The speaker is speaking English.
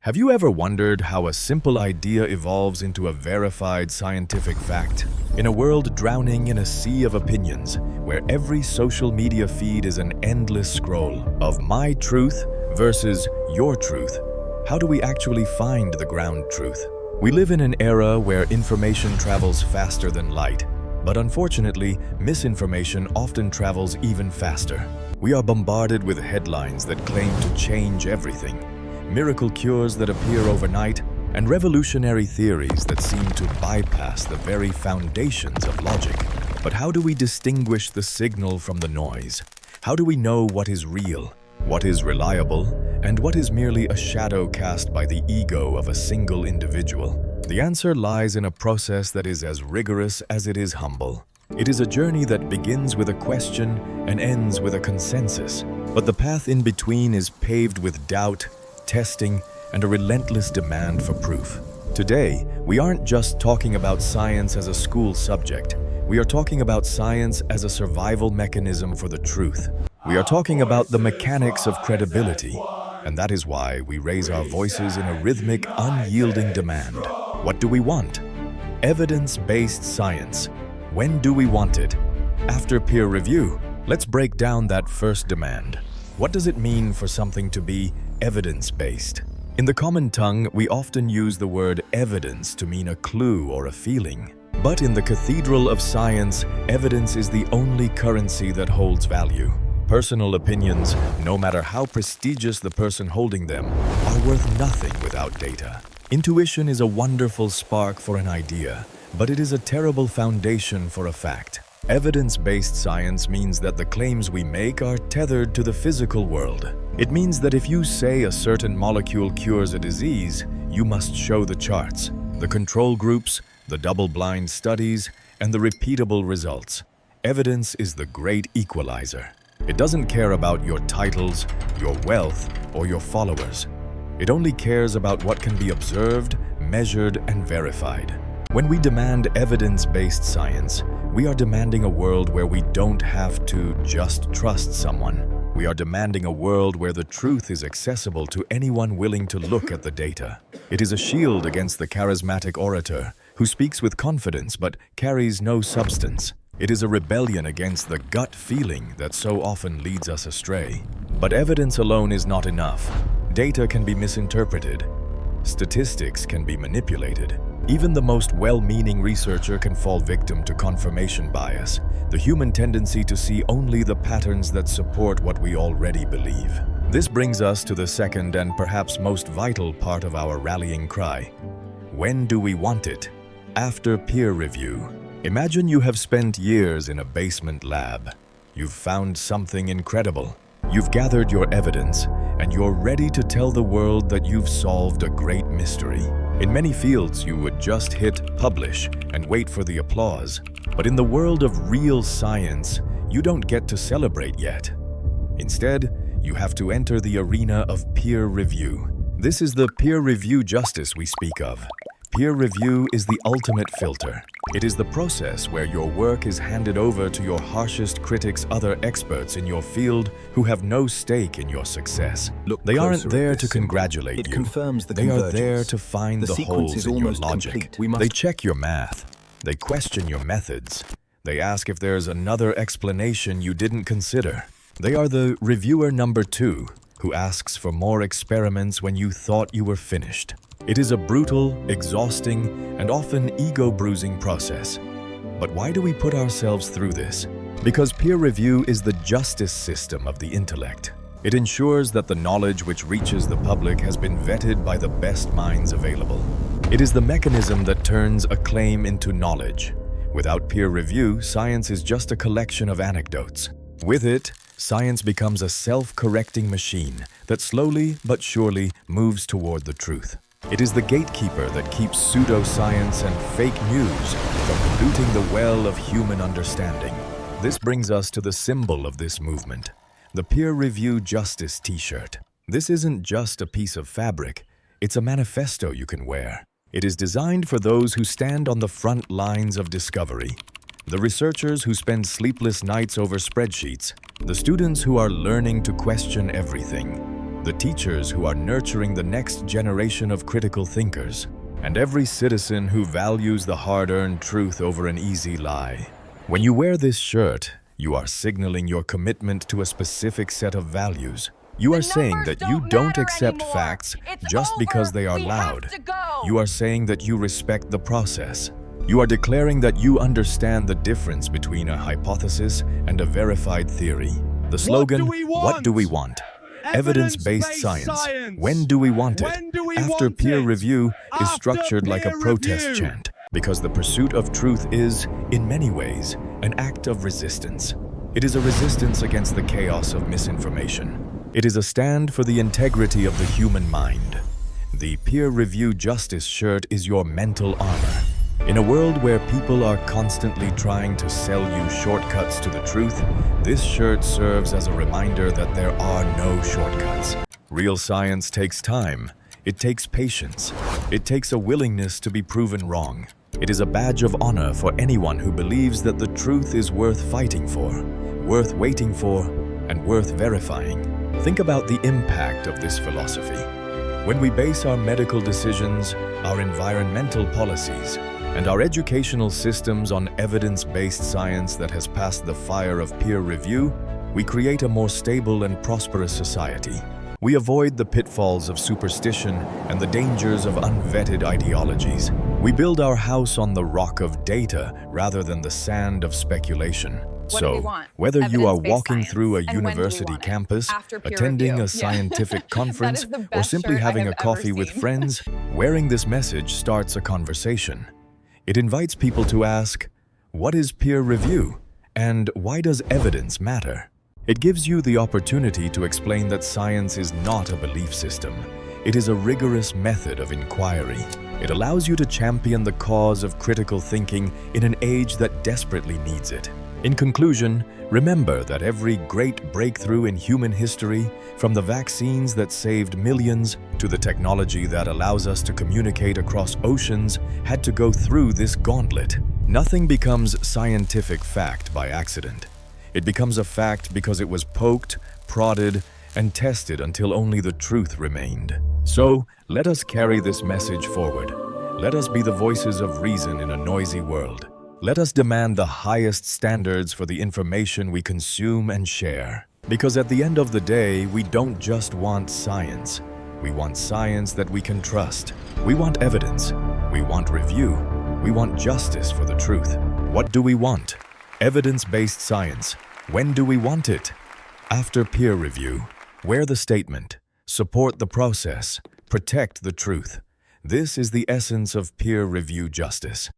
Have you ever wondered how a simple idea evolves into a verified scientific fact? In a world drowning in a sea of opinions, where every social media feed is an endless scroll of my truth versus your truth, how do we actually find the ground truth? We live in an era where information travels faster than light, but unfortunately, misinformation often travels even faster. We are bombarded with headlines that claim to change everything, miracle cures that appear overnight, and revolutionary theories that seem to bypass the very foundations of logic. But how do we distinguish the signal from the noise? How do we know what is real, what is reliable, and what is merely a shadow cast by the ego of a single individual? The answer lies in a process that is as rigorous as it is humble. It is a journey that begins with a question and ends with a consensus. But the path in between is paved with doubt, testing, and a relentless demand for proof. Today, we aren't just talking about science as a school subject. We are talking about science as a survival mechanism for the truth. We are talking about the mechanics of credibility, and that is why we raise our voices in a rhythmic, unyielding demand. What do we want? Evidence-based science. When do we want it? After peer review. Let's break down that first demand. What does it mean for something to be evidence-based? In the common tongue, we often use the word evidence to mean a clue or a feeling. But in the cathedral of science, evidence is the only currency that holds value. Personal opinions, no matter how prestigious the person holding them, are worth nothing without data. Intuition is a wonderful spark for an idea, but it is a terrible foundation for a fact. Evidence-based science means that the claims we make are tethered to the physical world. It means that if you say a certain molecule cures a disease, you must show the charts, the control groups, the double-blind studies, and the repeatable results. Evidence is the great equalizer. It doesn't care about your titles, your wealth, or your followers. It only cares about what can be observed, measured, and verified. When we demand evidence-based science, we are demanding a world where we don't have to just trust someone. We are demanding a world where the truth is accessible to anyone willing to look at the data. It is a shield against the charismatic orator who speaks with confidence but carries no substance. It is a rebellion against the gut feeling that so often leads us astray. But evidence alone is not enough. Data can be misinterpreted. Statistics can be manipulated. Even the most well-meaning researcher can fall victim to confirmation bias, the human tendency to see only the patterns that support what we already believe. This brings us to the second and perhaps most vital part of our rallying cry. When do we want it? After peer review. Imagine you have spent years in a basement lab. You've found something incredible. You've gathered your evidence, and you're ready to tell the world that you've solved a great mystery. In many fields, you would just hit publish and wait for the applause. But in the world of real science, you don't get to celebrate yet. Instead, you have to enter the arena of peer review. This is the peer review justice we speak of. Peer review is the ultimate filter. It is the process where your work is handed over to your harshest critics, other experts in your field who have no stake in your success. They aren't there to congratulate you. They are there to find the holes in your logic. They check your math. They question your methods. They ask if there's another explanation you didn't consider. They are the reviewer number 2 who asks for more experiments when you thought you were finished. It is a brutal, exhausting, and often ego-bruising process. But why do we put ourselves through this? Because peer review is the justice system of the intellect. It ensures that the knowledge which reaches the public has been vetted by the best minds available. It is the mechanism that turns a claim into knowledge. Without peer review, science is just a collection of anecdotes. With it, science becomes a self-correcting machine that slowly but surely moves toward the truth. It is the gatekeeper that keeps pseudoscience and fake news from polluting the well of human understanding. This brings us to the symbol of this movement, the Peer Review Justice T-shirt. This isn't just a piece of fabric, it's a manifesto you can wear. It is designed for those who stand on the front lines of discovery, the researchers who spend sleepless nights over spreadsheets, the students who are learning to question everything, the teachers who are nurturing the next generation of critical thinkers, and every citizen who values the hard-earned truth over an easy lie. When you wear this shirt, you are signaling your commitment to a specific set of values. You are saying that you don't accept facts just because they are loud. You are saying that you respect the process. You are declaring that you understand the difference between a hypothesis and a verified theory. The slogan, "What do we want?" Evidence-based science. When do we want it? After peer review is structured like a protest chant, because the pursuit of truth is, in many ways, an act of resistance. It is a resistance against the chaos of misinformation. It is a stand for the integrity of the human mind. The peer review justice shirt is your mental armor. In a world where people are constantly trying to sell you shortcuts to the truth, this shirt serves as a reminder that there are no shortcuts. Real science takes time. It takes patience. It takes a willingness to be proven wrong. It is a badge of honor for anyone who believes that the truth is worth fighting for, worth waiting for, and worth verifying. Think about the impact of this philosophy. When we base our medical decisions, our environmental policies, and our educational systems on evidence-based science that has passed the fire of peer review, we create a more stable and prosperous society. We avoid the pitfalls of superstition and the dangers of unvetted ideologies. We build our house on the rock of data rather than the sand of speculation. So, whether you are walking through a university campus, attending a scientific conference, or simply having a coffee with friends, wearing this message starts a conversation. It invites people to ask, what is peer review? And why does evidence matter? It gives you the opportunity to explain that science is not a belief system. It is a rigorous method of inquiry. It allows you to champion the cause of critical thinking in an age that desperately needs it. In conclusion, remember that every great breakthrough in human history, from the vaccines that saved millions to the technology that allows us to communicate across oceans, had to go through this gauntlet. Nothing becomes scientific fact by accident. It becomes a fact because it was poked, prodded, and tested until only the truth remained. So, let us carry this message forward. Let us be the voices of reason in a noisy world. Let us demand the highest standards for the information we consume and share. Because at the end of the day, we don't just want science. We want science that we can trust. We want evidence. We want review. We want justice for the truth. What do we want? Evidence-based science. When do we want it? After peer review. Wear the statement. Support the process. Protect the truth. This is the essence of peer review justice.